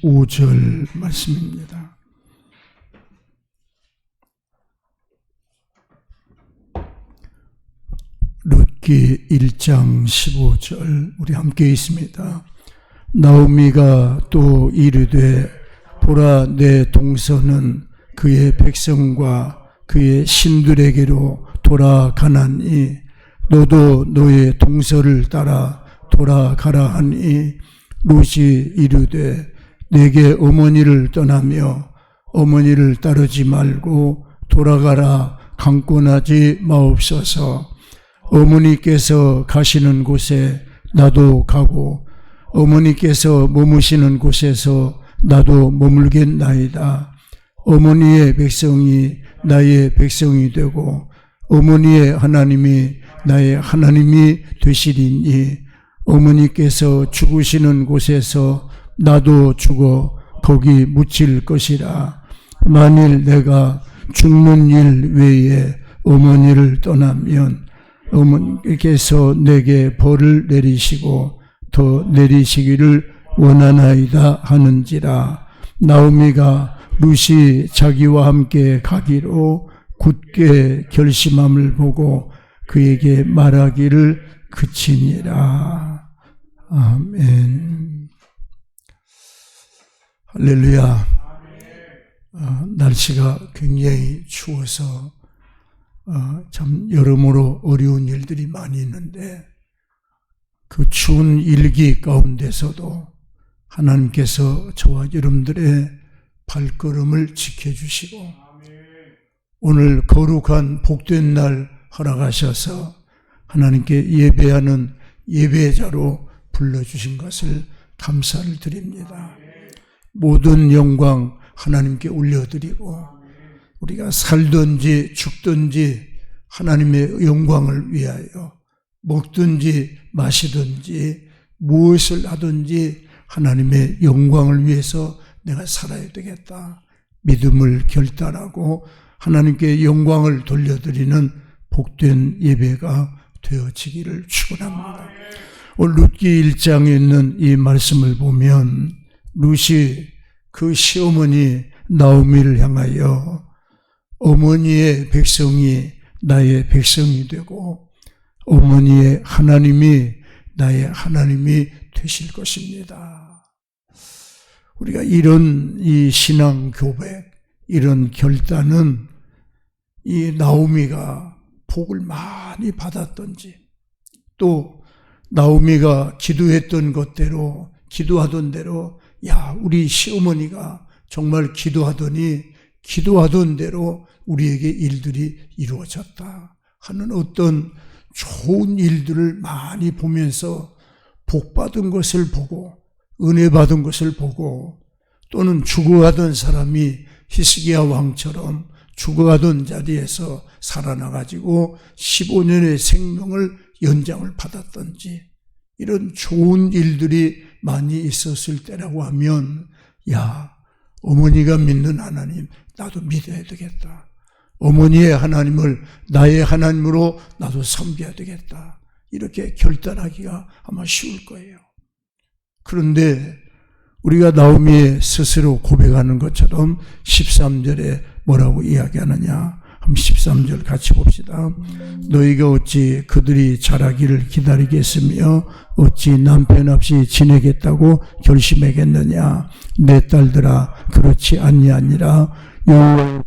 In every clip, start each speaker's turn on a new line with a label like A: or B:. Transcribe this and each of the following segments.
A: 15절 말씀입니다. 룻기 1장 15절 우리 함께 있습니다. 나오미가 또 이르되 보라 내 동서는 그의 백성과 그의 신들에게로 돌아가나니 너도 너의 동서를 따라 돌아가라 하니 룻이 이르되 내게 어머니를 떠나며 어머니를 따르지 말고 돌아가라 강권하지 마옵소서. 어머니께서 가시는 곳에 나도 가고 어머니께서 머무시는 곳에서 나도 머물겠나이다. 어머니의 백성이 나의 백성이 되고 어머니의 하나님이 나의 하나님이 되시리니 어머니께서 죽으시는 곳에서 나도 죽어 거기 묻힐 것이라. 만일 내가 죽는 일 외에 어머니를 떠나면 어머니께서 내게 벌을 내리시고 더 내리시기를 원하나이다 하는지라. 나오미가 룻이 자기와 함께 가기로 굳게 결심함을 보고 그에게 말하기를 그치니라. 아멘. 할렐루야. 날씨가 굉장히 추워서 참 여러모로 어려운 일들이 많이 있는데 그 추운 일기 가운데서도 하나님께서 저와 여러분들의 발걸음을 지켜주시고 오늘 거룩한 복된 날 허락하셔서 하나님께 예배하는 예배자로 불러주신 것을 감사를 드립니다. 모든 영광 하나님께 올려드리고 우리가 살든지 죽든지 하나님의 영광을 위하여 먹든지 마시든지 무엇을 하든지 하나님의 영광을 위해서 내가 살아야 되겠다. 믿음을 결단하고 하나님께 영광을 돌려드리는 복된 예배가 되어지기를 축원합니다. 오늘 룻기 1장에 있는 이 말씀을 보면 룻이 그 시어머니 나오미를 향하여 어머니의 백성이 나의 백성이 되고 어머니의 하나님이 나의 하나님이 되실 것입니다. 우리가 이런 이 신앙 고백, 이런 결단은 이 나오미가 복을 많이 받았던지 또 나오미가 기도했던 것대로 기도하던 대로 야 우리 시어머니가 정말 기도하더니 기도하던 대로 우리에게 일들이 이루어졌다 하는 어떤 좋은 일들을 많이 보면서 복받은 것을 보고 은혜 받은 것을 보고 또는 죽어가던 사람이 히스기야 왕처럼 죽어가던 자리에서 살아나가지고 15년의 생명을 연장을 받았던지 이런 좋은 일들이 많이 있었을 때라고 하면 야 어머니가 믿는 하나님 나도 믿어야 되겠다. 어머니의 하나님을 나의 하나님으로 나도 섬겨야 되겠다. 이렇게 결단하기가 아마 쉬울 거예요. 그런데 우리가 나오미의 스스로 고백하는 것처럼 13절에 뭐라고 이야기하느냐. 한번 13절 같이 봅시다. 너희가 어찌 그들이 자라기를 기다리겠으며 어찌 남편 없이 지내겠다고 결심하겠느냐. 내 딸들아 그렇지 아니하니라. 여호와의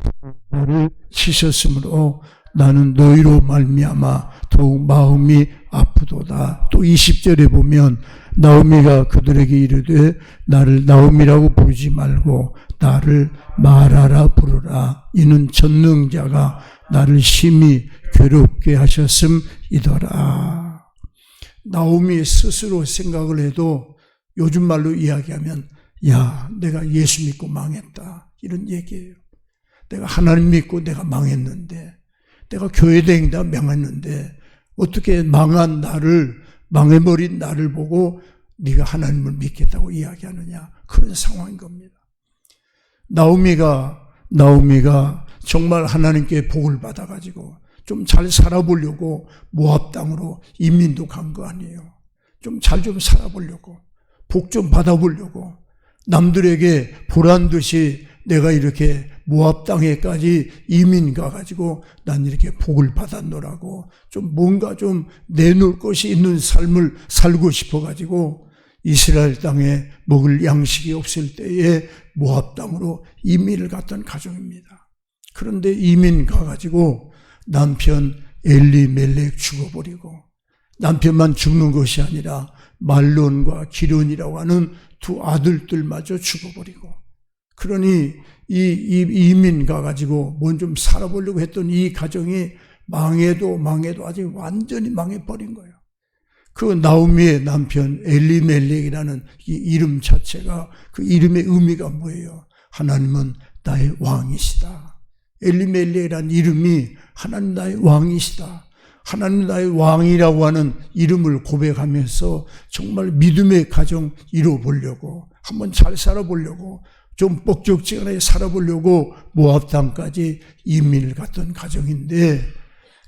A: 나를 치셨으므로 나는 너희로 말미암아 더욱 마음이 아프도다. 또 20절에 보면 나오미가 그들에게 이르되 나를 나오미라고 부르지 말고 나를 마라라 부르라. 이는 전능자가 나를 심히 괴롭게 하셨음이더라. 나오미 스스로 생각을 해도 요즘 말로 이야기하면 야 내가 예수 믿고 망했다 이런 얘기예요. 내가 하나님 믿고 내가 망했는데 내가 교회 다니다 망했는데 어떻게 망한 나를 망해버린 나를 보고 네가 하나님을 믿겠다고 이야기하느냐 그런 상황인 겁니다. 나오미가 정말 하나님께 복을 받아가지고 좀 잘 살아보려고 모압 땅으로 이민도 간 거 아니에요. 좀 잘 살아보려고 복 좀 받아보려고 남들에게 보란듯이 내가 이렇게 모압 땅에까지 이민 가가지고 난 이렇게 복을 받았노라고 좀 뭔가 좀 내놓을 것이 있는 삶을 살고 싶어가지고 이스라엘 땅에 먹을 양식이 없을 때에 모압 땅으로 이민을 갔던 가정입니다. 그런데 이민 가가지고 남편 엘리멜렉 죽어버리고 남편만 죽는 것이 아니라 말론과 기론이라고 하는 두 아들들마저 죽어버리고 그러니 이 이민 가가지고 뭔 좀 살아보려고 했던 이 가정이 망해도 아직 완전히 망해버린 거예요. 그 나오미의 남편 엘리멜렉이라는 이 이름 자체가 그 이름의 의미가 뭐예요? 하나님은 나의 왕이시다. 엘리멜렉이라는 이름이 하나님 나의 왕이시다. 하나님 나의 왕이라고 하는 이름을 고백하면서 정말 믿음의 가정 이뤄보려고 한번 잘 살아보려고 좀 뻑적지근하게 살아보려고 모압 땅까지 이민을 갔던 가정인데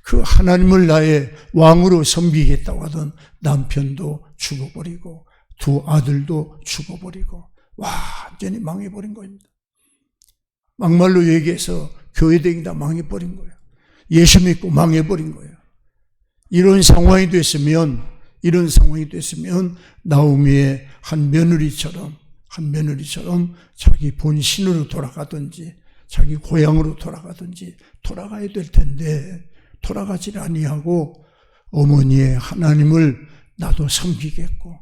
A: 그 하나님을 나의 왕으로 섬기겠다고 하던 남편도 죽어버리고 두 아들도 죽어버리고 완전히 망해버린 겁니다. 막말로 얘기해서 교회댕이 다 망해버린 거예요. 예수 믿고 망해버린 거예요. 이런 상황이 됐으면 나오미의 한 며느리처럼 자기 본신으로 돌아가든지 자기 고향으로 돌아가든지 돌아가야 될 텐데 돌아가지 아니하고 어머니의 하나님을 나도 섬기겠고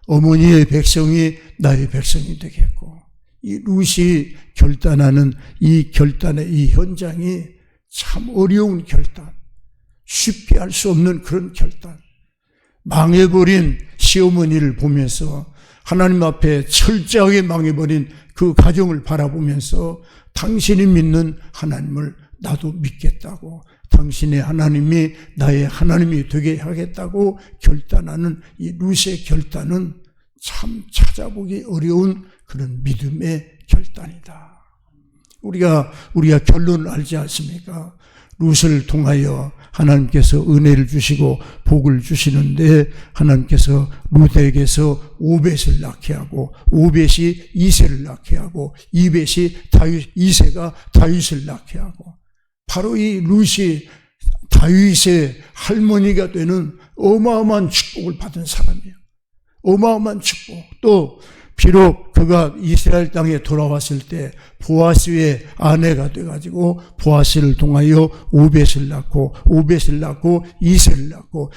A: 어머니의 백성이 나의 백성이 되겠고 이 룻이 결단하는 이 결단의 이 현장이 참 어려운 결단, 쉽게 할 수 없는 그런 결단. 망해버린 시어머니를 보면서 하나님 앞에 철저하게 망해버린 그 가정을 바라보면서 당신이 믿는 하나님을 나도 믿겠다고 당신의 하나님이 나의 하나님이 되게 하겠다고 결단하는 이 룻의 결단은 참 찾아보기 어려운 그런 믿음의 결단이다. 우리가 결론을 알지 않습니까? 룻을 통하여 하나님께서 은혜를 주시고 복을 주시는데 하나님께서 룻에게서 오벳을 낳게 하고 오벳이 이새를 낳게 하고 이새가 다윗을 낳게 하고 바로 이 룻이 다윗의 할머니가 되는 어마어마한 축복을 받은 사람이에요. 어마어마한 축복. 또 비록 그가 이스라엘 땅에 돌아왔을 때 보아스의 아내가 돼가지고 보아스를 통하여 오벳을 낳고 이새를 낳고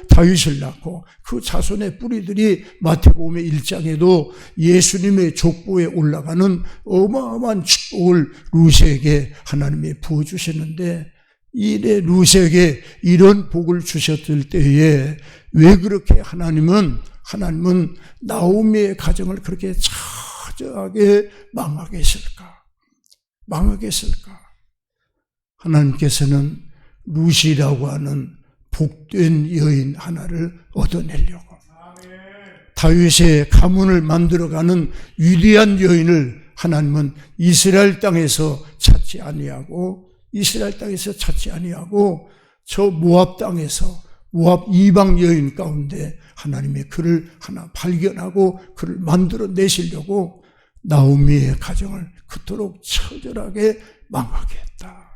A: 다윗을 낳고 그 자손의 뿌리들이 마태복음의 1장에도 예수님의 족보에 올라가는 어마어마한 축복을 룻에게 하나님이 부어주셨는데 이래 룻에게 이런 복을 주셨을 때에 왜 그렇게 하나님은 나오미의 가정을 그렇게 처절하게 망하게 했을까? 하나님께서는 룻이라고 하는 복된 여인 하나를 얻어내려고 다윗의 가문을 만들어가는 위대한 여인을 하나님은 이스라엘 땅에서 찾지 아니하고 저 모압 땅에서 모압 이방 여인 가운데 하나님의 그를 하나 발견하고 그를 만들어 내시려고 나오미의 가정을 그토록 처절하게 망하게 했다.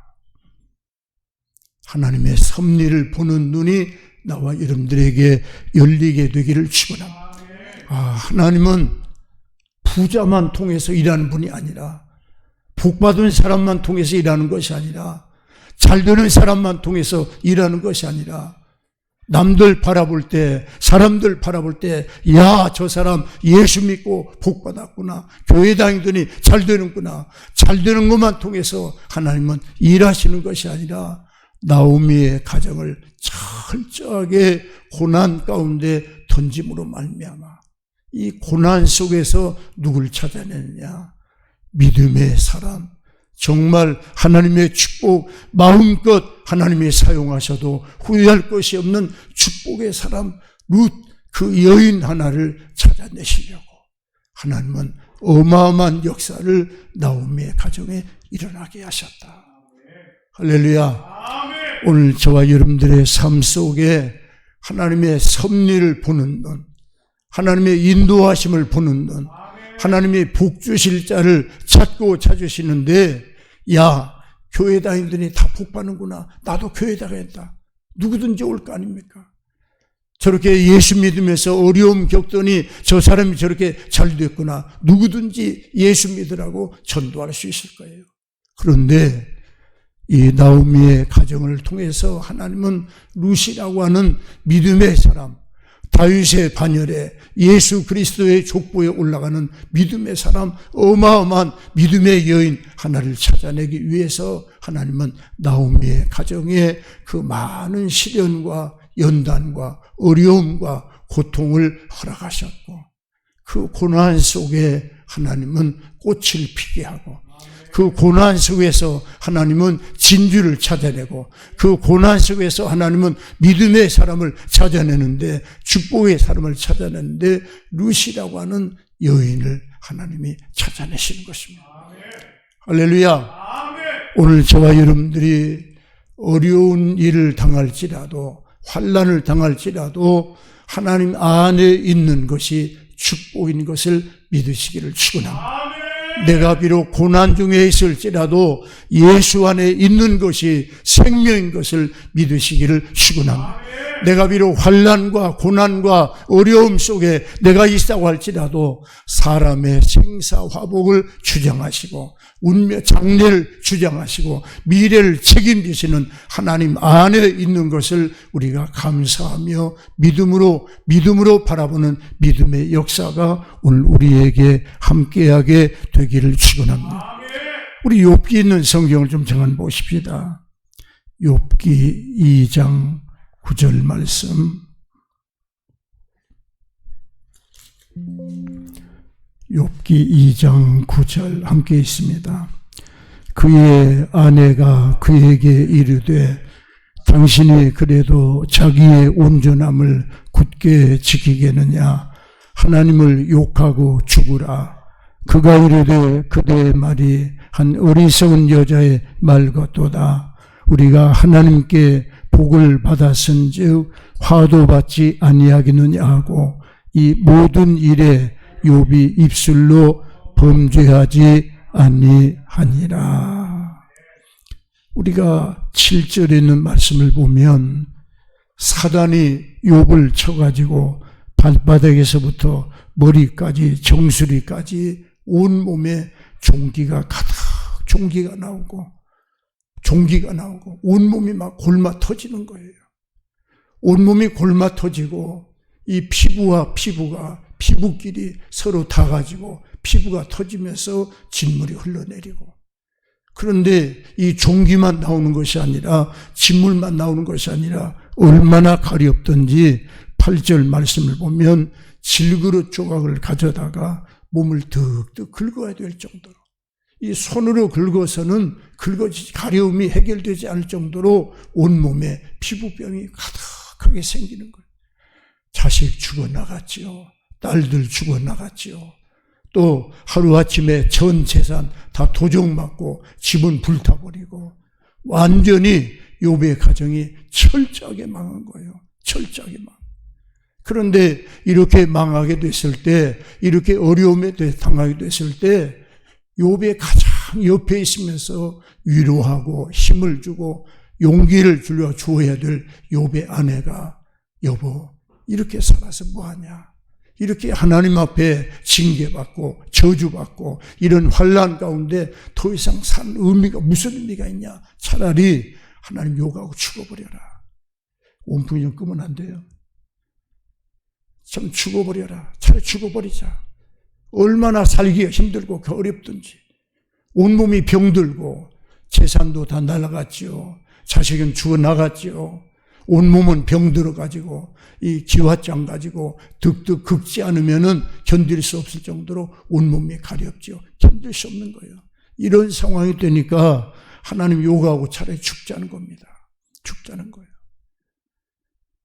A: 하나님의 섭리를 보는 눈이 나와 여러분들에게 열리게 되기를 축원합니다. 하나님은 부자만 통해서 일하는 분이 아니라 복받은 사람만 통해서 일하는 것이 아니라 잘되는 사람만 통해서 일하는 것이 아니라 남들 바라볼 때, 사람들 바라볼 때, 야, 저 사람 예수 믿고 복 받았구나. 교회 다니더니 잘 되는구나. 잘 되는 것만 통해서 하나님은 일하시는 것이 아니라 나오미의 가정을 철저하게 고난 가운데 던짐으로 말미암아 이 고난 속에서 누굴 찾아내느냐? 믿음의 사람. 정말 하나님의 축복 마음껏 하나님이 사용하셔도 후회할 것이 없는 축복의 사람 룻 그 여인 하나를 찾아내시려고 하나님은 어마어마한 역사를 나오미의 가정에 일어나게 하셨다. 할렐루야. 오늘 저와 여러분들의 삶 속에 하나님의 섭리를 보는 눈, 하나님의 인도하심을 보는 눈, 하나님이 복 주실 자를 찾고 찾으시는데, 야, 교회 다니더니 다 복 받는구나. 나도 교회 다니겠다. 누구든지 올 거 아닙니까? 저렇게 예수 믿으면서 어려움 겪더니 저 사람이 저렇게 잘 됐구나. 누구든지 예수 믿으라고 전도할 수 있을 거예요. 그런데 이 나오미의 가정을 통해서 하나님은 룻이라고 하는 믿음의 사람, 다윗의 반열에 예수 그리스도의 족보에 올라가는 믿음의 사람, 어마어마한 믿음의 여인 하나를 찾아내기 위해서 하나님은 나오미의 가정에 그 많은 시련과 연단과 어려움과 고통을 허락하셨고, 그 고난 속에 하나님은 꽃을 피게 하고, 그 고난 속에서 하나님은 진주를 찾아내고, 그 고난 속에서 하나님은 믿음의 사람을 찾아내는데, 축복의 사람을 찾아내는데, 룻이라고 하는 여인을 하나님이 찾아내시는 것입니다. 할렐루야. 오늘 저와 여러분들이 어려운 일을 당할지라도, 환난을 당할지라도 하나님 안에 있는 것이 축복인 것을 믿으시기를 축원합니다. 내가 비록 고난 중에 있을지라도 예수 안에 있는 것이 생명인 것을 믿으시기를 축원합니다. 내가 비록 환난과 고난과 어려움 속에 내가 있다고 할지라도 사람의 생사화복을 주장하시고 운명 장래를 주장하시고 미래를 책임지시는 하나님 안에 있는 것을 우리가 감사하며 믿음으로 바라보는 믿음의 역사가 오늘 우리에게 함께하게 되기를 축원합니다. 우리 욥기 있는 성경을 좀 정한 보십시다. 욥기 2장 9절 말씀. 욥기 2장 9절 함께 있습니다. 그의 아내가 그에게 이르되 당신이 그래도 자기의 온전함을 굳게 지키겠느냐? 하나님을 욕하고 죽으라. 그가 이르되 그대의 말이 한 어리석은 여자의 말 같도다. 우리가 하나님께 복을 받았은즉 화도 받지 아니하겠느냐 하고 이 모든 일에 욥이 입술로 범죄하지 아니하니라. 우리가 7절에 있는 말씀을 보면 사단이 욥을 쳐가지고 발바닥에서부터 머리까지 정수리까지 온몸에 종기가 가득 종기가 나오고 온몸이 막 골마 터지는 거예요. 온몸이 골마 터지고 이 피부와 피부가 피부끼리 서로 닿아가지고 피부가 터지면서 진물이 흘러내리고, 그런데 이 종기만 나오는 것이 아니라 진물만 나오는 것이 아니라 얼마나 가렵던지 8절 말씀을 보면 질그릇 조각을 가져다가 몸을 득득 긁어야 될 정도로, 이 손으로 긁어서는 가려움이 해결되지 않을 정도로 온몸에 피부병이 가득하게 생기는 거예요. 자식 죽어나갔지요. 딸들 죽어나갔지요. 또 하루아침에 전 재산 다 도적 맞고 집은 불타버리고 완전히 욥의 가정이 철저하게 망한 거예요. 철저하게 망. 그런데 이렇게 망하게 됐을 때, 이렇게 어려움에 당하게 됐을 때 욥의 가장 옆에 있으면서 위로하고 힘을 주고 용기를 주어야 될 욥의 아내가 여보 이렇게 살아서 뭐하냐, 이렇게 하나님 앞에 징계받고 저주받고 이런 환난 가운데 더 이상 산 의미가 무슨 의미가 있냐, 차라리 하나님 욕하고 죽어버려라. 온풍이 좀 끄면 안 돼요. 좀 죽어버려라. 차라리 죽어버리자. 얼마나 살기가 힘들고 어렵든지, 온몸이 병들고 재산도 다 날아갔지요. 자식은 죽어나갔지요. 온몸은 병들어가지고 이 기화장 가지고 득득 긁지 않으면은 견딜 수 없을 정도로 온몸이 가렵지요. 견딜 수 없는 거예요. 이런 상황이 되니까 하나님 욕하고 차라리 죽자는 겁니다. 죽자는 거예요.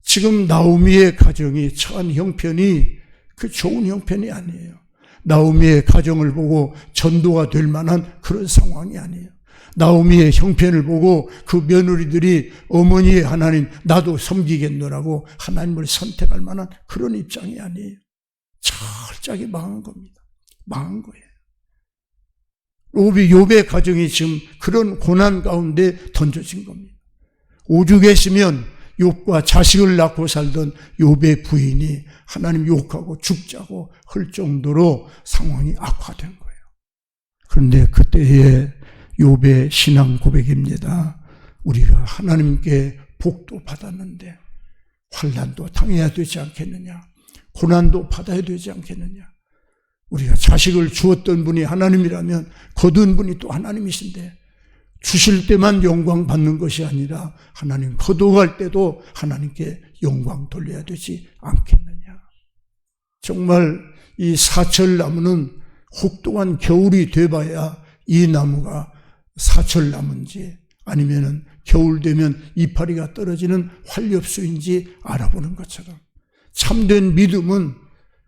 A: 지금 나오미의 가정이 처한 형편이 그 좋은 형편이 아니에요. 나오미의 가정을 보고 전도가 될 만한 그런 상황이 아니에요. 나오미의 형편을 보고 그 며느리들이 어머니의 하나님 나도 섬기겠노라고 하나님을 선택할 만한 그런 입장이 아니에요. 철저하게 망한 겁니다. 망한 거예요. 욥의 가정이 지금 그런 고난 가운데 던져진 겁니다. 오죽했으면 욥과 자식을 낳고 살던 욥의 부인이 하나님 욕하고 죽자고 할 정도로 상황이 악화된 거예요. 그런데 그때의 욥의 신앙 고백입니다. 우리가 하나님께 복도 받았는데 환난도 당해야 되지 않겠느냐, 고난도 받아야 되지 않겠느냐. 우리가 자식을 주었던 분이 하나님이라면 거둔 분이 또 하나님이신데 주실 때만 영광 받는 것이 아니라 하나님 거둬갈 때도 하나님께 영광 돌려야 되지 않겠느냐. 정말 이 사철나무는 혹독한 겨울이 돼봐야 이 나무가 사철나무인지 아니면은 겨울 되면 이파리가 떨어지는 활엽수인지 알아보는 것처럼 참된 믿음은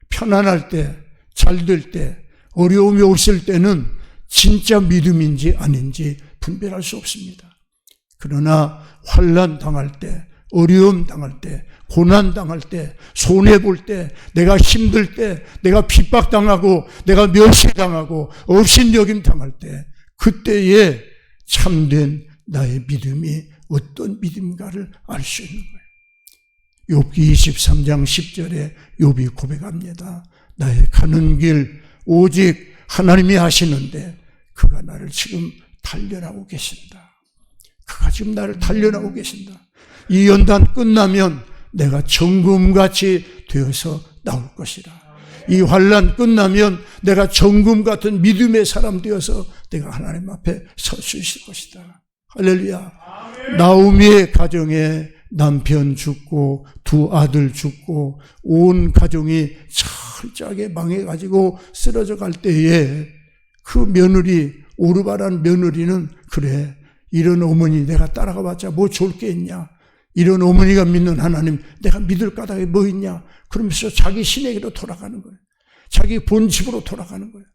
A: 편안할 때, 잘 될 때, 어려움이 없을 때는 진짜 믿음인지 아닌지 분별할 수 없습니다. 그러나 환난 당할 때, 어려움 당할 때, 고난 당할 때, 손해 볼 때, 내가 힘들 때, 내가 핍박당하고 내가 멸시당하고 업신여김 당할 때, 그때에 참된 나의 믿음이 어떤 믿음인가를 알 수 있는 거예요. 욥기 23장 10절에 욥이 고백합니다. 나의 가는 길 오직 하나님이 하시는데 그가 나를 지금 단련하고 계신다. 그가 지금 나를 단련하고 계신다. 이 연단 끝나면 내가 정금같이 되어서 나올 것이다. 이 환난 끝나면 내가 정금 같은 믿음의 사람 되어서 내가 하나님 앞에 설 수 있을 것이다. 할렐루야. 나오미의 가정에 남편 죽고 두 아들 죽고 온 가정이 철저하게 망해가지고 쓰러져 갈 때에 그 며느리, 오르바라는 며느리는 그래, 이런 어머니 내가 따라가 봤자 뭐 좋을 게 있냐, 이런 어머니가 믿는 하나님 내가 믿을 까닭에 뭐 있냐, 그러면서 자기 신에게로 돌아가는 거예요. 자기 본집으로 돌아가는 거예요.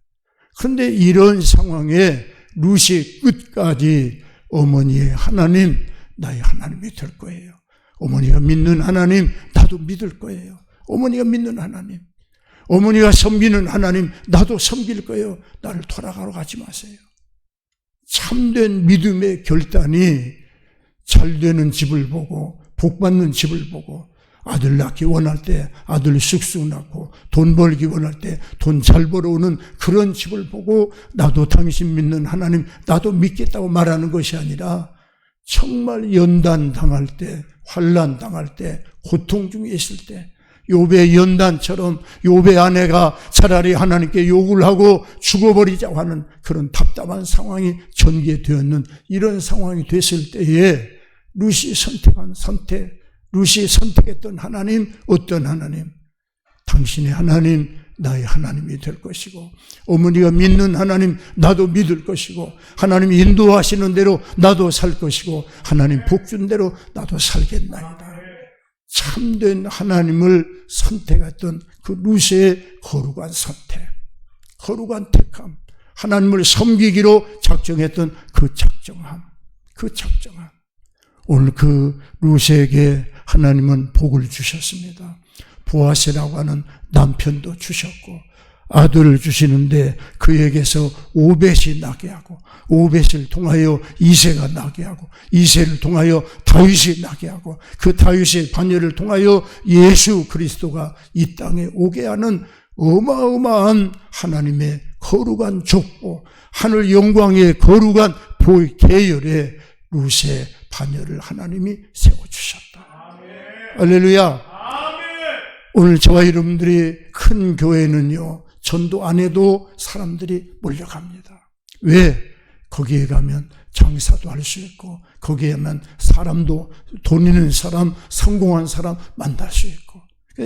A: 그런데 이런 상황에 룻이 끝까지 어머니의 하나님, 나의 하나님이 될 거예요. 어머니가 믿는 하나님, 나도 믿을 거예요. 어머니가 믿는 하나님, 어머니가 섬기는 하나님, 나도 섬길 거예요. 나를 돌아가러 가지 마세요. 참된 믿음의 결단이 잘 되는 집을 보고 복 받는 집을 보고 아들 낳기 원할 때 아들 쑥쑥 낳고 돈 벌기 원할 때 돈 잘 벌어오는 그런 집을 보고 나도 당신 믿는 하나님, 나도 믿겠다고 말하는 것이 아니라 정말 연단 당할 때, 환난 당할 때, 고통 중에 있을 때 욥의 연단처럼 욥의 아내가 차라리 하나님께 욕을 하고 죽어버리자고 하는 그런 답답한 상황이 전개되었는 이런 상황이 됐을 때에 룻이 선택한 선택, 룻이 선택했던 하나님, 어떤 하나님? 당신의 하나님, 나의 하나님이 될 것이고, 어머니가 믿는 하나님, 나도 믿을 것이고, 하나님이 인도하시는 대로 나도 살 것이고, 하나님 복 준 대로 나도 살겠나이다. 참된 하나님을 선택했던 그 룻의 거룩한 선택, 거룩한 택함, 하나님을 섬기기로 작정했던 그 작정함, 그 작정함. 오늘 그 룻에게 하나님은 복을 주셨습니다. 보아스라고 하는 남편도 주셨고 아들을 주시는데 그에게서 오벳이 나게 하고 오벳을 통하여 이새가 나게 하고 이새를 통하여 다윗이 나게 하고 그 다윗의 자녀를 통하여 예수 그리스도가 이 땅에 오게 하는 어마어마한 하나님의 거룩한 족보, 하늘 영광의 거룩한 계열의 룻의 자녀를 하나님이 세워주셨다. 할렐루야. 오늘 저와 여러분들이 큰 교회는요, 전도 안 해도 사람들이 몰려갑니다. 왜? 거기에 가면 장사도 할 수 있고, 거기에 가면 사람도, 돈 있는 사람, 성공한 사람 만날 수 있고.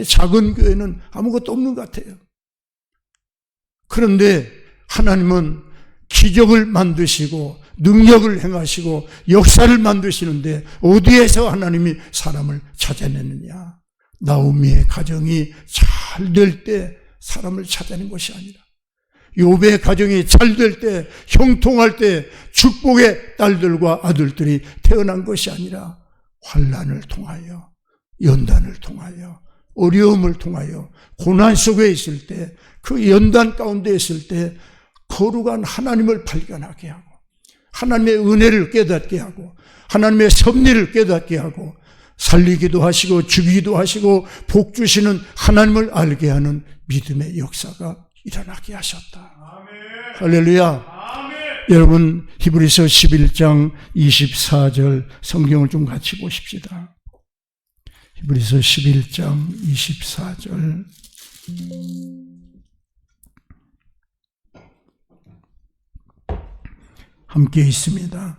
A: 작은 교회는 아무것도 없는 것 같아요. 그런데 하나님은 기적을 만드시고 능력을 행하시고 역사를 만드시는데 어디에서 하나님이 사람을 찾아내느냐? 나오미의 가정이 잘 될 때 사람을 찾아낸 것이 아니라 욥의 가정이 잘 될 때, 형통할 때 축복의 딸들과 아들들이 태어난 것이 아니라 환난을 통하여, 연단을 통하여, 어려움을 통하여 고난 속에 있을 때, 그 연단 가운데 있을 때 거룩한 하나님을 발견하게 하고, 하나님의 은혜를 깨닫게 하고, 하나님의 섭리를 깨닫게 하고, 살리기도 하시고 죽이기도 하시고 복 주시는 하나님을 알게 하는 믿음의 역사가 일어나게 하셨다. 아멘. 할렐루야. 아멘. 여러분, 히브리서 11장 24절 성경을 좀 같이 보십시다. 히브리서 11장 24절. 함께 있습니다.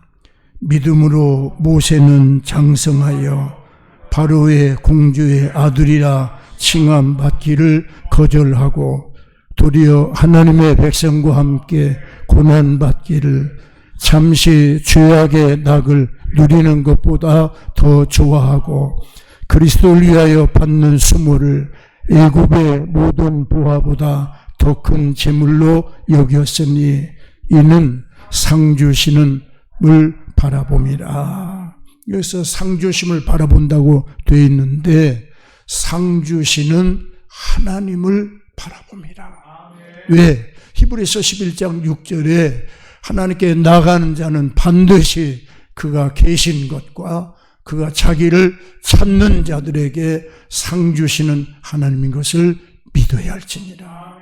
A: 믿음으로 모세는 장성하여 바로의 공주의 아들이라 칭함받기를 거절하고 도리어 하나님의 백성과 함께 고난받기를 잠시 죄악의 낙을 누리는 것보다 더 좋아하고 그리스도를 위하여 받는 수모를 애굽의 모든 보화보다 더 큰 재물로 여겼으니 이는 상 주시는 을 바라봄이라. 여기서 상 주심을 바라본다고 되어 있는데 상 주시는 하나님을 바라봅니다. 왜? 히브리서 11장 6절에 하나님께 나가는 자는 반드시 그가 계신 것과 그가 자기를 찾는 자들에게 상 주시는 하나님인 것을 믿어야 할지니라.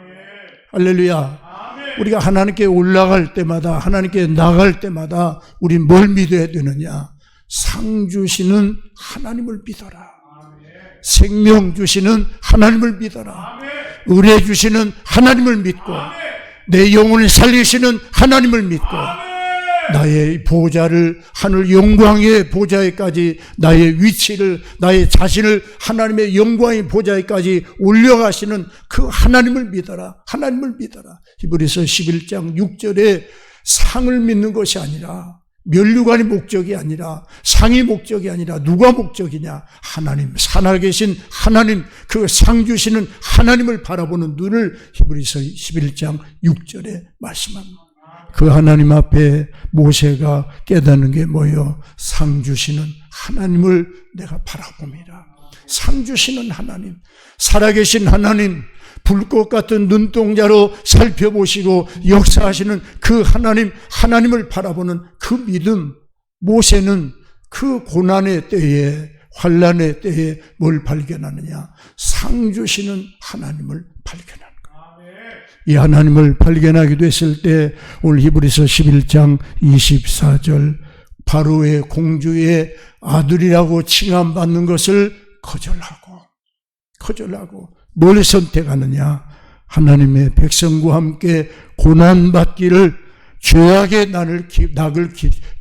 A: 할렐루야. 우리가 하나님께 올라갈 때마다, 하나님께 나갈 때마다 우리 뭘 믿어야 되느냐? 상 주시는 하나님을 믿어라. 생명 주시는 하나님을 믿어라. 의뢰 주시는 하나님을 믿고 내 영혼을 살리시는 하나님을 믿고 나의 보좌를 하늘 영광의 보좌에까지 나의 위치를, 나의 자신을 하나님의 영광의 보좌에까지 올려가시는 그 하나님을 믿어라. 하나님을 믿어라. 히브리서 11장 6절에 상을 믿는 것이 아니라, 면류관이 목적이 아니라, 상이 목적이 아니라 누가 목적이냐? 하나님, 살아계신 하나님, 그 상 주시는 하나님을 바라보는 눈을 히브리서 11장 6절에 말씀합니다. 그 하나님 앞에 모세가 깨닫는 게 뭐예요? 상 주시는 하나님을 내가 바라봅니다. 상 주시는 하나님, 살아계신 하나님, 불꽃 같은 눈동자로 살펴보시고 역사하시는 그 하나님, 하나님을 바라보는 그 믿음. 모세는 그 고난의 때에, 환난의 때에 뭘 발견하느냐? 상 주시는 하나님을 발견하는 거예요. 이 하나님을 발견하게 됐을 때 오늘 히브리서 11장 24절 바로의 공주의 아들이라고 칭함받는 것을 거절하고 뭘 선택하느냐? 하나님의 백성과 함께 고난받기를 죄악의 낙을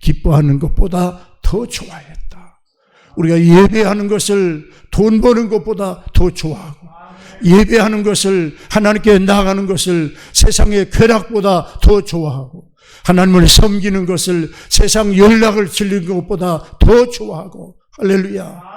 A: 기뻐하는 것보다 더 좋아했다. 우리가 예배하는 것을 돈 버는 것보다 더 좋아하고 예배하는 것을, 하나님께 나아가는 것을 세상의 쾌락보다 더 좋아하고 하나님을 섬기는 것을 세상 연락을 즐기는 것보다 더 좋아하고. 할렐루야.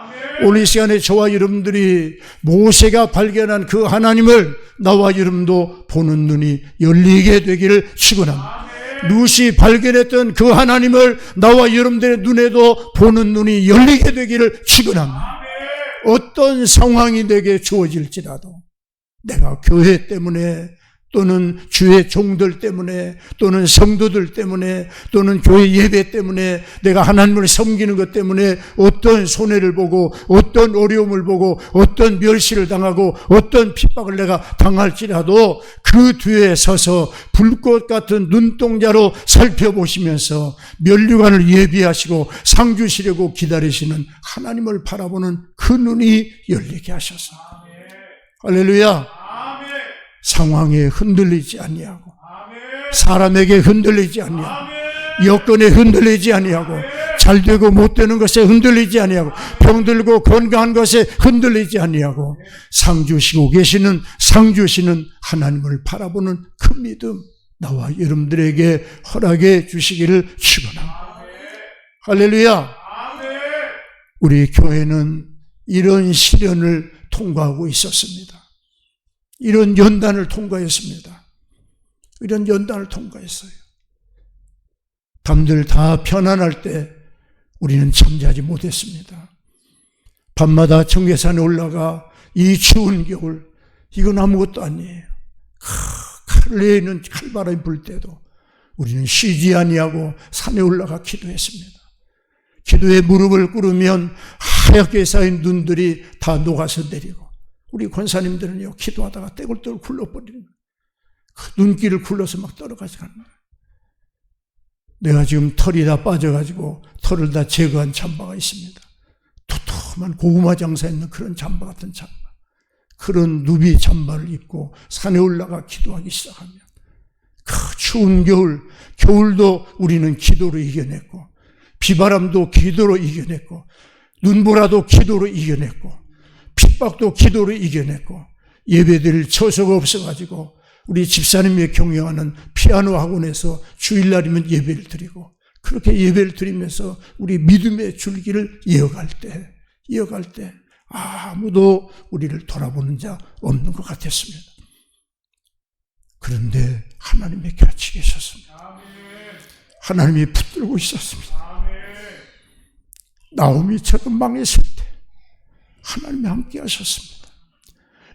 A: 오늘 이 시간에 저와 여러분들이 모세가 발견한 그 하나님을 나와 여러분도 보는 눈이 열리게 되기를 축원합니다. 룻이 발견했던 그 하나님을 나와 여러분들의 눈에도 보는 눈이 열리게 되기를 축원합니다. 어떤 상황이 내게 주어질지라도 내가 교회 때문에 또는 주의 종들 때문에 또는 성도들 때문에 또는 교회 예배 때문에 내가 하나님을 섬기는 것 때문에 어떤 손해를 보고 어떤 어려움을 보고 어떤 멸시를 당하고 어떤 핍박을 내가 당할지라도 그 뒤에 서서 불꽃 같은 눈동자로 살펴보시면서 면류관을 예비하시고 상 주시려고 기다리시는 하나님을 바라보는 그 눈이 열리게 하셔서 할렐루야. 상황에 흔들리지 아니하고 사람에게 흔들리지 아니하고 여건에 흔들리지 아니하고 잘되고 못되는 것에 흔들리지 아니하고 병들고 건강한 것에 흔들리지 아니하고 상 주시고 계시는 상 주시는 하나님을 바라보는 그 믿음 나와 여러분들에게 허락해 주시기를 축원합니다. 할렐루야. 우리 교회는 이런 시련을 통과하고 있었습니다. 이런 연단을 통과했습니다. 이런 연단을 통과했어요. 남들 다 편안할 때 우리는 잠자지 못했습니다. 밤마다 청계산에 올라가 이 추운 겨울, 이건 아무것도 아니에요. 칼레에 있는 칼바람이 불 때도 우리는 쉬지 아니하고 산에 올라가 기도했습니다. 기도에 무릎을 꿇으면 하얗게 쌓인 눈들이 다 녹아서 내리고, 우리 권사님들은요, 기도하다가 떼굴떼굴 굴러버리는 거예요. 그 눈길을 굴러서 막 떨어가서 가는 거예요. 내가 지금 털이 다 빠져가지고 털을 다 제거한 잠바가 있습니다. 도톰한 고구마 장사 있는 그런 잠바 같은 잠바. 그런 누비 잠바를 입고 산에 올라가 기도하기 시작하면 그 추운 겨울도 우리는 기도로 이겨냈고, 비바람도 기도로 이겨냈고, 눈보라도 기도로 이겨냈고, 핍박도 기도로 이겨냈고, 예배드릴 처소가 없어가지고 우리 집사님이 경영하는 피아노 학원에서 주일날이면 예배를 드리고, 그렇게 예배를 드리면서 우리 믿음의 줄기를 이어갈 때 아무도 우리를 돌아보는 자 없는 것 같았습니다. 그런데 하나님의 곁에 계셨습니다. 하나님이 붙들고 있었습니다. 나오미처럼 망했을 때 하나님이 함께 하셨습니다.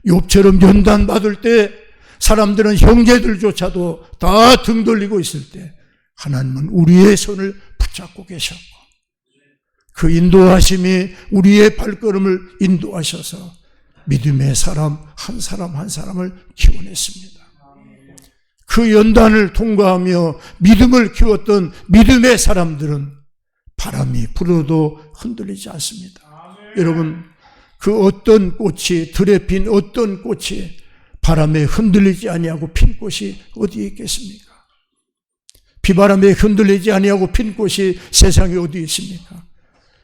A: 욥처럼 연단받을 때 사람들은 형제들조차도 다 등 돌리고 있을 때 하나님은 우리의 손을 붙잡고 계셨고, 그 인도하심이 우리의 발걸음을 인도하셔서 믿음의 사람 한 사람을 키워냈습니다. 그 연단을 통과하며 믿음을 키웠던 믿음의 사람들은 바람이 불어도 흔들리지 않습니다. 여러분, 그 어떤 꽃이, 들에 핀 어떤 꽃이 바람에 흔들리지 아니하고 핀 꽃이 어디에 있겠습니까? 비바람에 흔들리지 아니하고 핀 꽃이 세상에 어디 있습니까?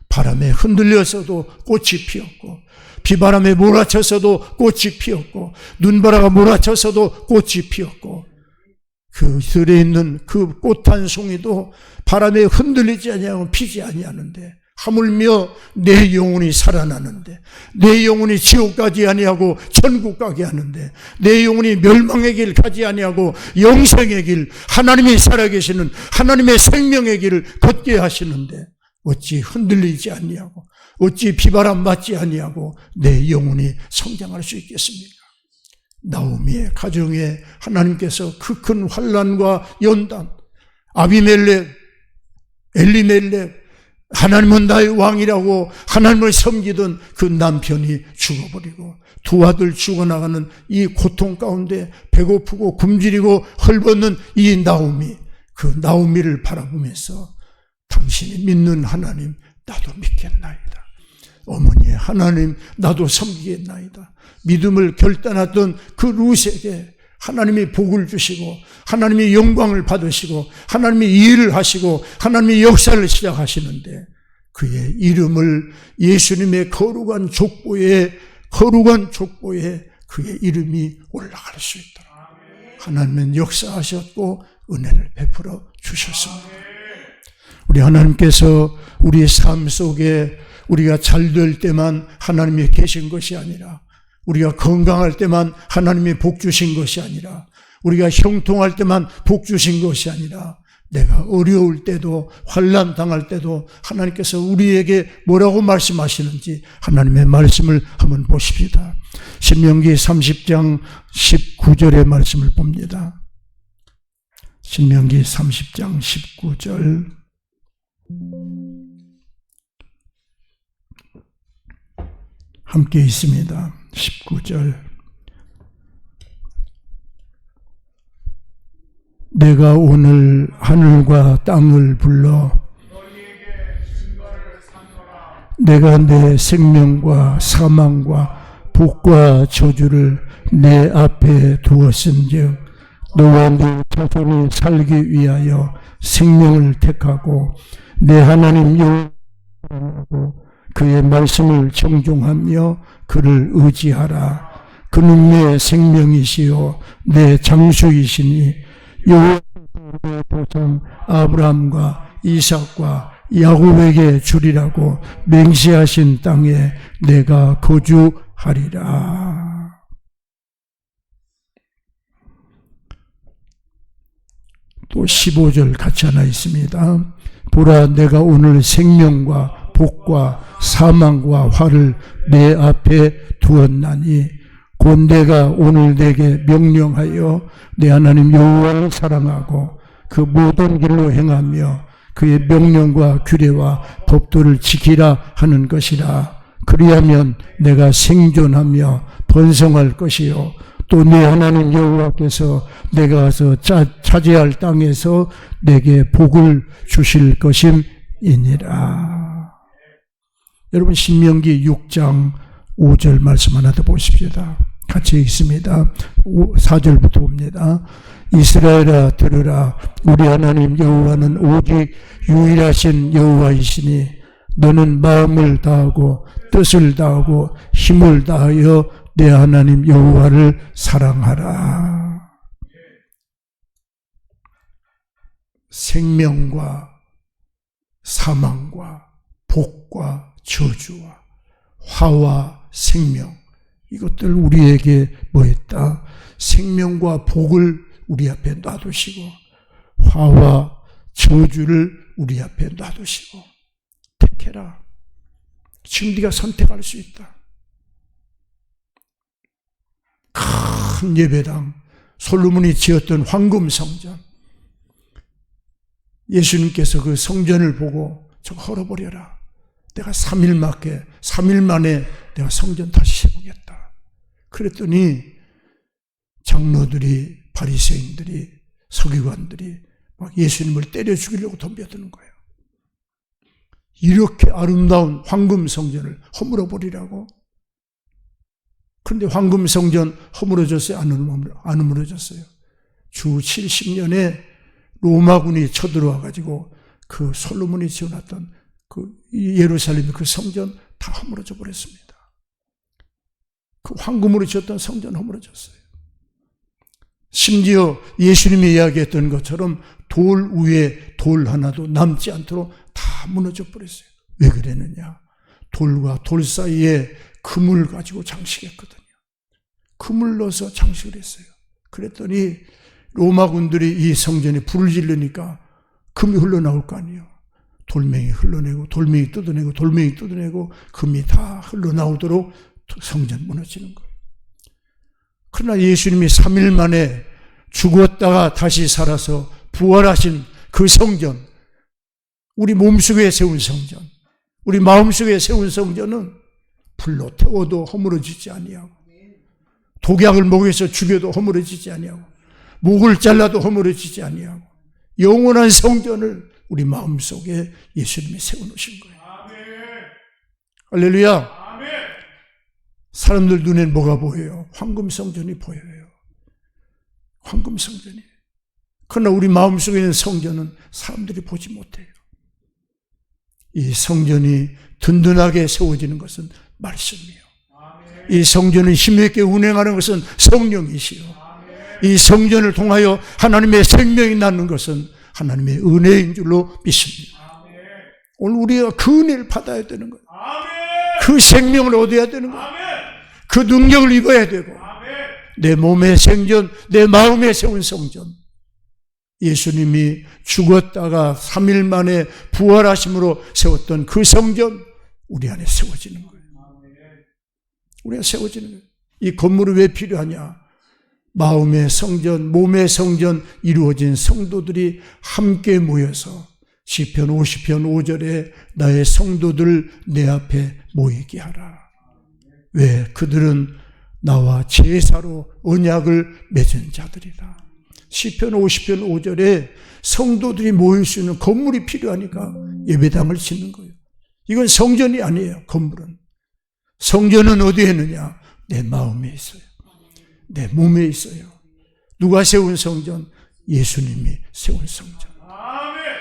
A: 바람에 흔들려서도 꽃이 피었고, 비바람에 몰아쳐서도 꽃이 피었고, 눈바라가 몰아쳐서도 꽃이 피었고, 그 들에 있는 그 꽃 한 송이도 바람에 흔들리지 아니하고 피지 아니하는데, 하물며 내 영혼이 살아나는데, 내 영혼이 지옥 가지 아니하고 천국 가게 하는데, 내 영혼이 멸망의 길 가지 아니하고 영생의 길, 하나님이 살아계시는 하나님의 생명의 길을 걷게 하시는데, 어찌 흔들리지 아니하고, 어찌 비바람 맞지 아니하고 내 영혼이 성장할 수 있겠습니까? 나오미의 가정에 하나님께서 그 큰 환난과 연단, 아비멜렉, 엘리멜렉, 하나님은 나의 왕이라고 하나님을 섬기던 그 남편이 죽어버리고 두 아들 죽어나가는 이 고통 가운데 배고프고 굶주리고 헐벗는 이 나오미, 그 나오미를 바라보면서 당신이 믿는 하나님 나도 믿겠나이다. 어머니의 하나님 나도 섬기겠나이다. 믿음을 결단했던 그 룻에게 하나님이 복을 주시고 하나님이 영광을 받으시고 하나님이 일을 하시고 하나님이 역사를 시작하시는데, 그의 이름을 예수님의 거룩한 족보에 그의 이름이 올라갈 수 있도록 하나님은 역사하셨고 은혜를 베풀어 주셨습니다. 우리 하나님께서 우리의 삶 속에 우리가 잘 될 때만 하나님이 계신 것이 아니라, 우리가 건강할 때만 하나님이 복 주신 것이 아니라, 우리가 형통할 때만 복 주신 것이 아니라, 내가 어려울 때도 환난 당할 때도 하나님께서 우리에게 뭐라고 말씀하시는지 하나님의 말씀을 한번 보십시다. 신명기 30장 19절의 말씀을 봅니다. 신명기 30장 19절. 함께 있습니다. 19절. 내가 오늘 하늘과 땅을 불러 내가 내 생명과 사망과 복과 저주를 내 앞에 두었은즉 너와 네 자손이 살기 위하여 생명을 택하고 내 하나님 여호와를 그의 말씀을 정종하며 그를 의지하라. 그는 내 생명이시요 내 장수이시니 여호와의 조상 아브라함과 이삭과 야곱에게 주리라고 맹세하신 땅에 내가 거주하리라. 또 15절 같이 하나 있습니다. 보라, 내가 오늘 생명과 복과 사망과 화를 내 앞에 두었나니 곧 내가 오늘 내게 명령하여 내 하나님 여호와를 사랑하고 그 모든 길로 행하며 그의 명령과 규례와 법도를 지키라 하는 것이라. 그리하면 내가 생존하며 번성할 것이요 또 내 하나님 여호와께서 내가 가서 차지할 땅에서 내게 복을 주실 것임이니라. 여러분 신명기 6장 5절 말씀 하나 더 보십시다. 같이 읽습니다. 4절부터 봅니다. 이스라엘아 들으라. 우리 하나님 여호와는 오직 유일하신 여호와이시니 너는 마음을 다하고 뜻을 다하고 힘을 다하여 내 하나님 여호와를 사랑하라. 생명과 사망과 복과 저주와 화와 생명, 이것들 우리에게 뭐했다? 생명과 복을 우리 앞에 놔두시고 화와 저주를 우리 앞에 놔두시고 택해라. 지금 네가 선택할 수 있다. 큰 예배당, 솔로몬이 지었던 황금 성전, 예수님께서 그 성전을 보고 저거 헐어버려라. 내가 3일 만에 내가 성전 다시 세우겠다. 그랬더니 장로들이, 바리새인들이, 서기관들이 막 예수님을 때려 죽이려고 덤벼드는 거예요. 이렇게 아름다운 황금 성전을 허물어 버리라고. 그런데 황금 성전 허물어졌어요? 안 허물어졌어요? 주 70년에 로마군이 쳐들어와 가지고 그 솔로몬이 지어놨던 그 예루살렘의 그 성전 다 허물어져 버렸습니다. 그 황금으로 지었던 성전 허물어졌어요. 심지어 예수님이 이야기했던 것처럼 돌 위에 돌 하나도 남지 않도록 다 무너져 버렸어요. 왜 그랬느냐? 돌과 돌 사이에 금을 가지고 장식했거든요. 금을 넣어서 장식을 했어요. 그랬더니 로마군들이 이 성전에 불을 지르니까 금이 흘러나올 거 아니에요. 돌멩이 흘러내고 돌멩이 뜯어내고 돌멩이 뜯어내고 금이 다 흘러나오도록 성전 무너지는 거예요. 그러나 예수님이 3일 만에 죽었다가 다시 살아서 부활하신 그 성전, 우리 몸속에 세운 성전, 우리 마음속에 세운 성전은 불로 태워도 허물어지지 아니하고, 독약을 목에서 죽여도 허물어지지 아니하고, 목을 잘라도 허물어지지 아니하고, 영원한 성전을 우리 마음속에 예수님이 세워놓으신 거예요. 할렐루야. 사람들 눈엔 뭐가 보여요? 황금 성전이 보여요. 황금 성전이. 그러나 우리 마음속에 있는 성전은 사람들이 보지 못해요. 이 성전이 든든하게 세워지는 것은 말씀이에요. 이 성전을 힘있게 운행하는 것은 성령이시요. 이 성전을 통하여 하나님의 생명이 나는 것은 하나님의 은혜인 줄로 믿습니다. 오늘 우리가 그 은혜를 받아야 되는 거예요. 그 생명을 얻어야 되는 거예요. 그 능력을 입어야 되고, 내 몸의 생전, 내 마음에 세운 성전, 예수님이 죽었다가 3일 만에 부활하심으로 세웠던 그 성전, 우리 안에 세워지는 거예요. 우리가 세워지는 거예요. 이 건물이 왜 필요하냐? 마음의 성전, 몸의 성전 이루어진 성도들이 함께 모여서 시편 50편 5절에 나의 성도들 내 앞에 모이게 하라. 왜? 그들은 나와 제사로 언약을 맺은 자들이다. 시편 50편 5절에 성도들이 모일 수 있는 건물이 필요하니까 예배당을 짓는 거예요. 이건 성전이 아니에요. 건물은. 성전은 어디에 있느냐? 내 마음에 있어요. 내 몸에 있어요. 누가 세운 성전? 예수님이 세운 성전.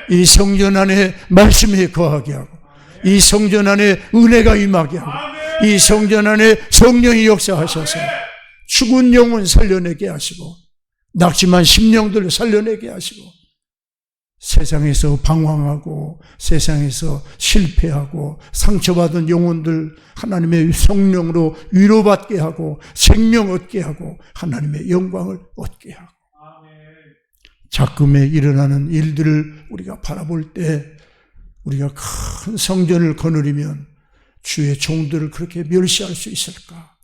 A: 이 성전 안에 말씀이 거하게 하고, 이 성전 안에 은혜가 임하게 하고, 이 성전 안에 성령이 역사하셔서 죽은 영혼 살려내게 하시고, 낙심한 심령들을 살려내게 하시고, 세상에서 방황하고 세상에서 실패하고 상처받은 영혼들 하나님의 성령으로 위로받게 하고 생명 얻게 하고 하나님의 영광을 얻게 하고, 작금에 일어나는 일들을 우리가 바라볼 때 우리가 큰 성전을 거느리면 주의 종들을 그렇게 멸시할 수 있을까?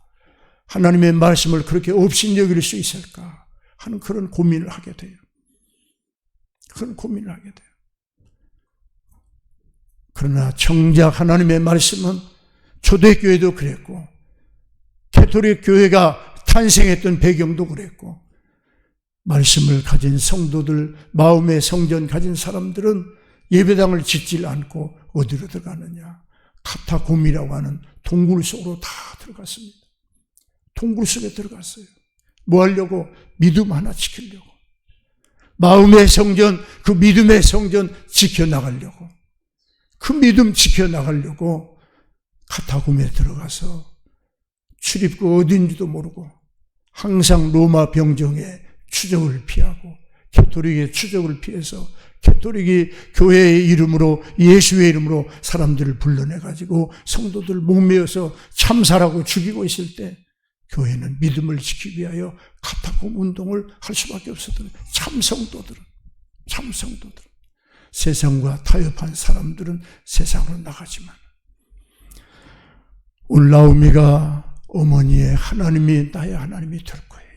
A: 하나님의 말씀을 그렇게 업신여길 수 있을까? 하는 그런 고민을 하게 돼요. 그런 고민을 하게 돼요. 그러나 정작 하나님의 말씀은 초대교회도 그랬고 가톨릭 교회가 탄생했던 배경도 그랬고 말씀을 가진 성도들, 마음의 성전 가진 사람들은 예배당을 짓질 않고 어디로 들어가느냐? 카타콤이라고 하는 동굴 속으로 다 들어갔습니다. 동굴 속에 들어갔어요. 뭐 하려고? 믿음 하나 지키려고. 마음의 성전, 그 믿음의 성전 지켜나가려고. 그 믿음 지켜나가려고 카타콤에 들어가서 출입구 어딘지도 모르고 항상 로마 병정의 추적을 피하고 가톨릭의 추적을 피해서 가톨릭이 교회의 이름으로 예수의 이름으로 사람들을 불러내가지고 성도들 목매어서 참살하고 죽이고 있을 때 교회는 믿음을 지키기 위하여 카타콤 운동을 할 수밖에 없었던 참성도들은 세상과 타협한 사람들은 세상으로 나가지만 오늘 나오미가 어머니의 하나님이 나의 하나님이 될 거예요.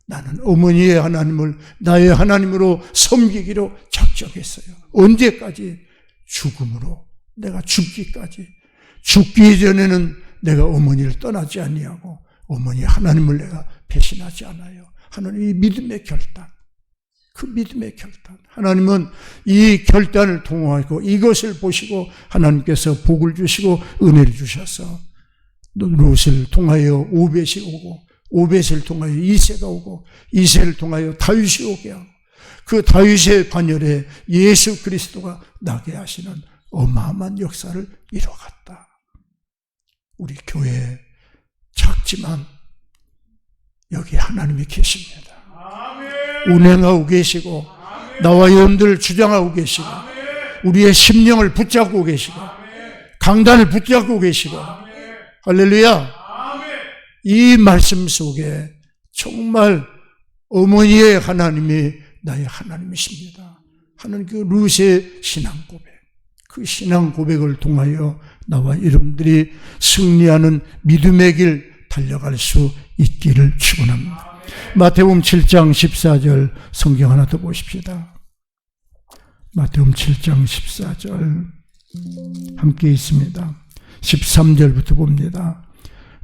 A: 나는 어머니의 하나님을 나의 하나님으로 섬기기로 작정했어요. 언제까지? 죽음으로. 내가 죽기까지. 죽기 전에는 내가 어머니를 떠나지 아니하고 어머니 하나님을 내가 배신하지 않아요. 하나님이 믿음의 결단. 그 믿음의 결단. 하나님은 이 결단을 통하고 이것을 보시고 하나님께서 복을 주시고 은혜를 주셔서 롯을 통하여 오벳이 오고 오벳을 통하여 이새가 오고 이새를 통하여 다윗이 오게 하고 그 다윗의 반열에 예수 그리스도가 나게 하시는 어마어마한 역사를 이뤄갔다. 우리 교회 작지만 여기 하나님이 계십니다. 운행하고 계시고 나와 여러분들을 주장하고 계시고 우리의 심령을 붙잡고 계시고 강단을 붙잡고 계시고 할렐루야. 이 말씀 속에 정말 어머니의 하나님이 나의 하나님이십니다 하는 그 룻의 신앙 고백, 그 신앙 고백을 통하여 나와 여러분들이 승리하는 믿음의 길 달려갈 수 있기를 축원합니다. 마태복음 7장 14절 성경 하나 더 보십시다. 마태복음 7장 14절 함께 있습니다. 13절부터 봅니다.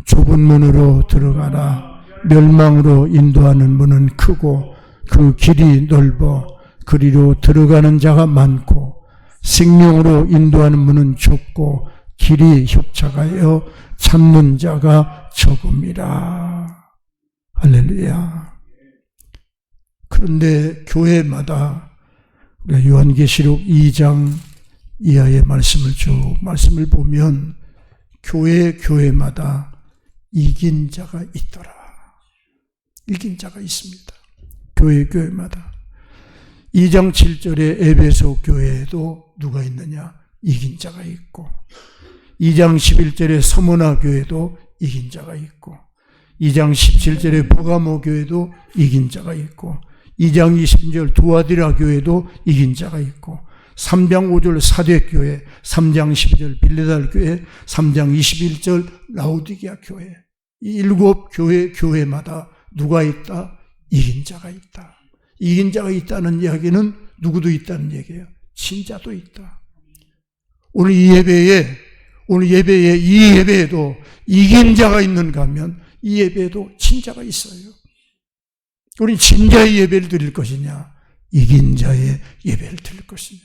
A: 좁은 문으로 들어가라. 멸망으로 인도하는 문은 크고 그 길이 넓어 그리로 들어가는 자가 많고 생명으로 인도하는 문은 좁고 길이 협착하여 찾는 자가 적음이라. 할렐루야. 그런데 교회마다 우리가 요한계시록 2장 이하의 말씀을 보면 교회마다 이긴 자가 있더라. 이긴 자가 있습니다. 교회마다. 2장 7절에 에베소 교회에도 누가 있느냐? 이긴 자가 있고 2장 11절에 서모나 교회도 이긴 자가 있고 2장 17절에 버가모 교회도 이긴 자가 있고 2장 20절 두아디라 교회도 이긴 자가 있고 3장 5절 사대교회, 3장 12절 빌레달 교회, 3장 21절 라우디게아 교회. 이 7 교회마다 누가 있다? 이긴 자가 있다. 이긴 자가 있다는 이야기는 누구도 있다는 얘기예요. 진짜도 있다. 오늘 예배에 이 예배에도 이긴 자가 있는가 하면 이 예배에도 진짜가 있어요. 우리 진짜의 예배를 드릴 것이냐, 이긴 자의 예배를 드릴 것이냐,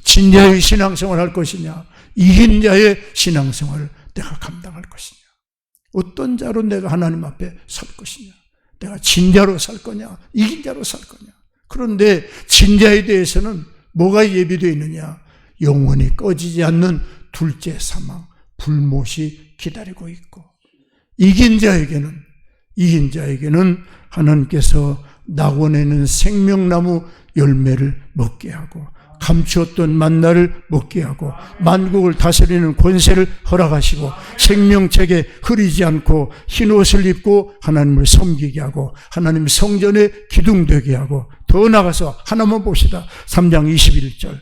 A: 진짜의 신앙생활을 할 것이냐, 이긴 자의 신앙생활을 내가 감당할 것이냐, 어떤 자로 내가 하나님 앞에 설 것이냐, 내가 진자로 살 거냐, 이긴 자로 살 거냐. 그런데 진자에 대해서는 뭐가 예비되어 있느냐? 영원히 꺼지지 않는 둘째 사망, 불못이 기다리고 있고, 이긴 자에게는 하나님께서 낙원에는 생명나무 열매를 먹게 하고 감추었던 만나를 먹게 하고 만국을 다스리는 권세를 허락하시고 생명책에 흐리지 않고 흰옷을 입고 하나님을 섬기게 하고 하나님 성전에 기둥되게 하고 더 나가서 하나만 봅시다. 3장 21절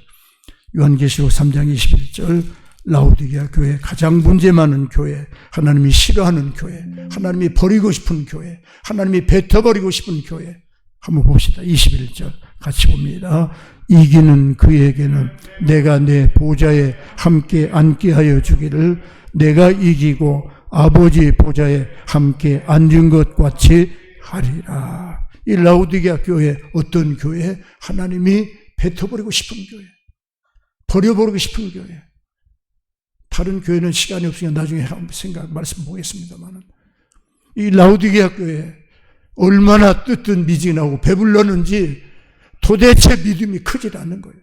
A: 요한계시록 3장 21절 라오디게아 교회, 가장 문제 많은 교회, 하나님이 싫어하는 교회, 하나님이 버리고 싶은 교회, 하나님이 뱉어버리고 싶은 교회. 한번 봅시다. 21절 같이 봅니다. 이기는 그에게는 내가 내 보좌에 함께 앉게 하여 주기를, 내가 이기고 아버지 보좌에 함께 앉은 것 같이 하리라. 이 라오디게아 교회, 어떤 교회? 하나님이 뱉어버리고 싶은 교회, 버려버리고 싶은 교회. 다른 교회는 시간이 없으니까 나중에 말씀 보겠습니다만, 이 라오디게아 교회 얼마나 뜨뜻 미진하고 배불렀는지 도대체 믿음이 크질 않는 거예요.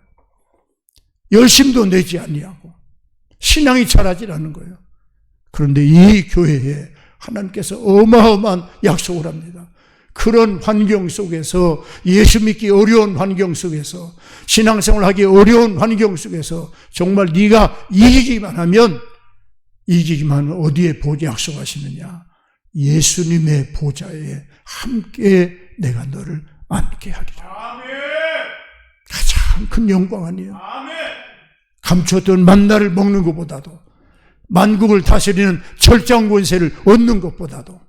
A: 열심도 내지 아니하고 신앙이 자라질 않는 거예요. 그런데 이 교회에 하나님께서 어마어마한 약속을 합니다. 그런 환경 속에서, 예수 믿기 어려운 환경 속에서, 신앙생활 하기 어려운 환경 속에서 정말 네가 이기기만 하면 어디에 약속하시느냐? 예수님의 보좌에 함께 내가 너를 앉게 하리라. 아멘. 가장 큰 영광 아니에요? 아멘. 감추었던 만나를 먹는 것보다도, 만국을 다스리는 철저한 권세를 얻는 것보다도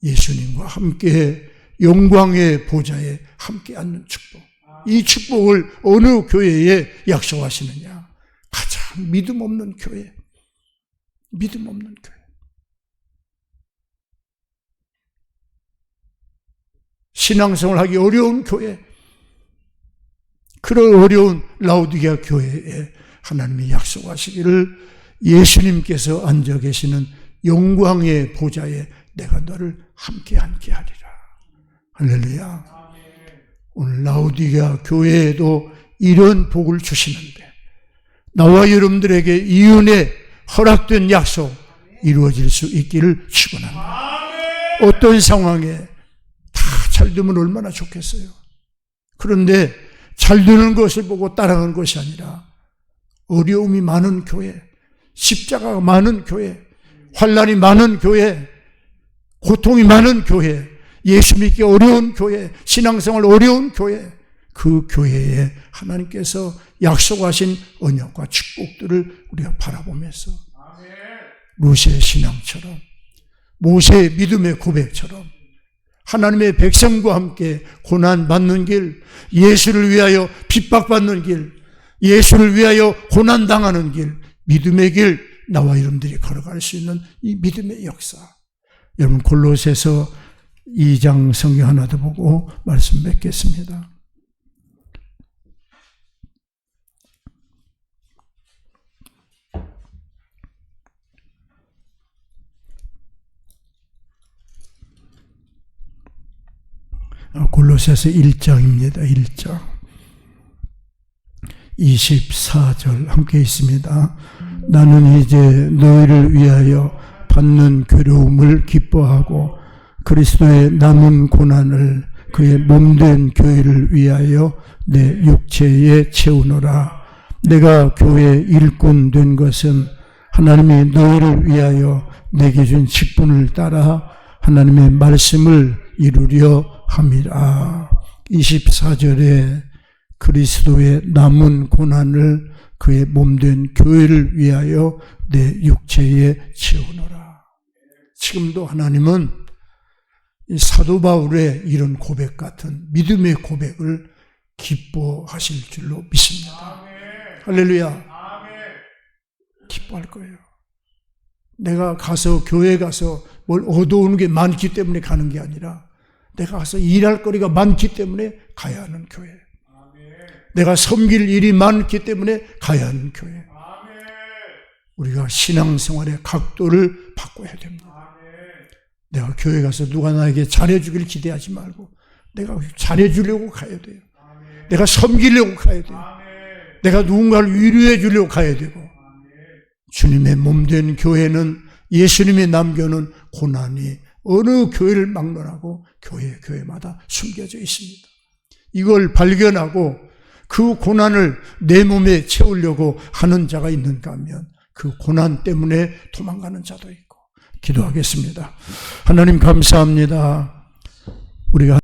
A: 예수님과 함께 영광의 보좌에 함께 앉는 축복, 이 축복을 어느 교회에 약속하시느냐? 가장 믿음 없는 교회, 믿음 없는 교회. 신앙생활 하기 어려운 교회, 그런 어려운 라오디게아 교회에 하나님이 약속하시기를, 예수님께서 앉아 계시는 영광의 보좌에 내가 너를 함께 앉게 하리라. 할렐루야. 오늘 라오디게아 교회에도 이런 복을 주시는데, 나와 여러분들에게 이 은혜 허락된 약속 이루어질 수 있기를 축원합니다. 어떤 상황에 다 잘 되면 얼마나 좋겠어요. 그런데 잘 되는 것을 보고 따라가는 것이 아니라, 어려움이 많은 교회, 십자가가 많은 교회, 환난이 많은 교회, 고통이 많은 교회, 예수 믿기 어려운 교회, 신앙생활 어려운 교회, 그 교회에 하나님께서 약속하신 언약과 축복들을 우리가 바라보면서 모세의 신앙처럼, 모세의 믿음의 고백처럼 하나님의 백성과 함께 고난받는 길, 예수를 위하여 핍박받는 길, 예수를 위하여 고난당하는 길, 믿음의 길, 나와 여러분들이 걸어갈 수 있는 이 믿음의 역사. 여러분, 골로새서 2장 성경 하나 더 보고 말씀 맺겠습니다. 골로새서 1장입니다. 1장 24절 함께 있습니다. 나는 이제 너희를 위하여 받는 괴로움을 기뻐하고 그리스도의 남은 고난을 그의 몸된 교회를 위하여 내 육체에 채우노라. 내가 교회의 일꾼 된 것은 하나님이 너희를 위하여 내게 준 직분을 따라 하나님의 말씀을 이루려 함이라. 24절에 그리스도의 남은 고난을 그의 몸된 교회를 위하여 내 육체에 채우노라. 지금도 하나님은 이 사도 바울의 이런 고백 같은 믿음의 고백을 기뻐하실 줄로 믿습니다. 할렐루야. 기뻐할 거예요. 내가 가서 교회 가서 뭘 얻어오는 게 많기 때문에 가는 게 아니라, 내가 가서 일할 거리가 많기 때문에 가야 하는 교회, 내가 섬길 일이 많기 때문에 가야 하는 교회. 우리가 신앙생활의 각도를 바꿔야 됩니다. 내가 교회 가서 누가 나에게 잘해주길 기대하지 말고 내가 잘해주려고 가야 돼요. 내가 섬기려고 가야 돼요. 내가 누군가를 위로해 주려고 가야 되고, 주님의 몸된 교회는 예수님이 남겨놓은 고난이 어느 교회를 막론하고 교회마다 숨겨져 있습니다. 이걸 발견하고 그 고난을 내 몸에 채우려고 하는 자가 있는가 하면 그 고난 때문에 도망가는 자도 있고. 기도하겠습니다. 하나님 감사합니다. 우리가